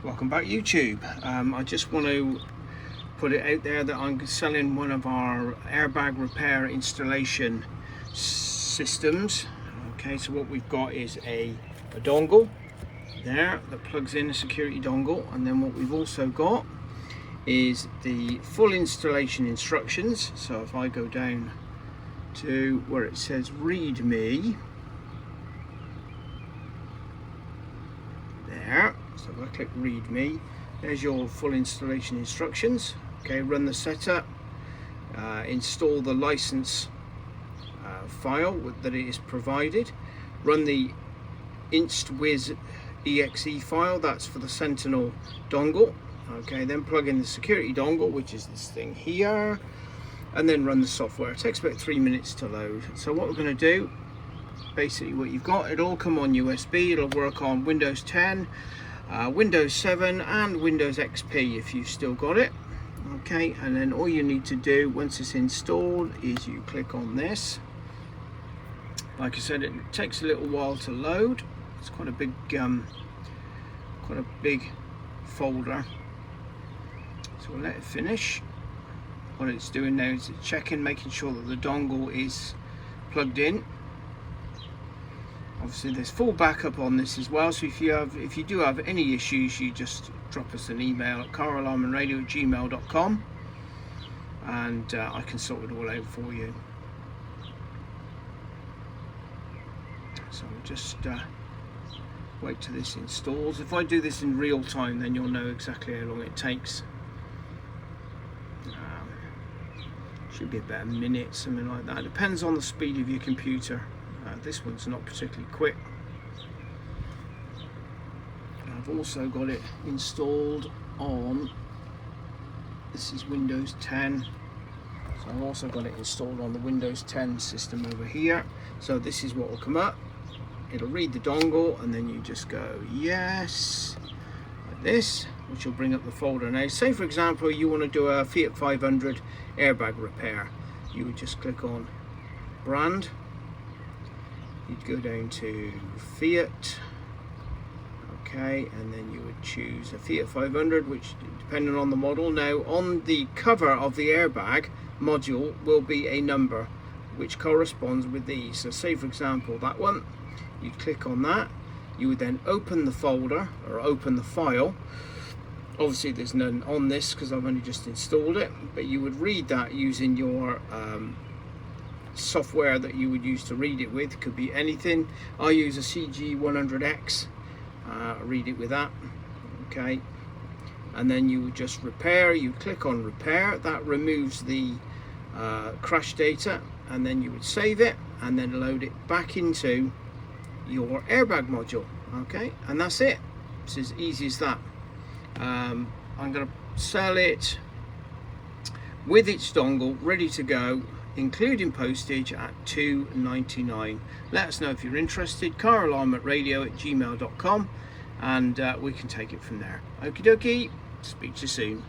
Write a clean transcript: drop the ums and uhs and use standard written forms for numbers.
Welcome back, YouTube. I just want to put it out there that I'm selling one of our airbag repair installation systems. Okay, so what we've got is a dongle there that plugs in a security dongle, and then what we've also got is the full installation instructions. So if I go down to where it says read me there, so if I click read me, there's your full installation instructions. Okay, run the setup, install the license file that it is provided, run the instawiz exe file, that's for the Sentinel dongle. Okay, then plug in the security dongle, which is this thing here, and then run the software. It takes about 3 minutes to load. So what we're going to do, basically what you've got, it'll all come on USB. It'll work on Windows 10, Windows 7 and Windows XP if you've still got it. Okay, and then all you need to do once it's installed is you click on this. Like I said, it takes a little while to load. It's quite a big folder, so we'll let it finish. What it's doing now is it's checking, making sure that the dongle is plugged in. Obviously there's full backup on this as well, so if you do have any issues, you just drop us an email at caralarmandradio@gmail.com and I can sort it all out for you. So we'll just wait till this installs. If I do this in real time, then you'll know exactly how long it takes. Should be about a minute, something like that. It depends on the speed of your computer. This one's not particularly quick. I've also got it installed on, this is Windows 10, so I've also got it installed on the Windows 10 system over here. So this is what will come up. It'll read the dongle, and then you just go yes, like this, which will bring up the folder. Now say for example you want to do a Fiat 500 airbag repair, you would just click on brand, you'd go down to Fiat, okay, and then you would choose a Fiat 500, which depending on the model. Now on the cover of the airbag module will be a number which corresponds with these. So say for example that one, you'd click on that, you would then open the folder or open the file. Obviously there's none on this because I've only just installed it, but you would read that using your software that you would use to read it with. Could be anything. I use a CG100X, read it with that. Okay, and then you would just repair, you click on repair, that removes the crash data, and then you would save it and then load it back into your airbag module. Okay, and that's it. It's as easy as that. I'm going to sell it with its dongle ready to go, including postage, at $2.99. Let us know if you're interested. caralarmandradio@gmail.com, and we can take it from there. Okie dokie, speak to you soon.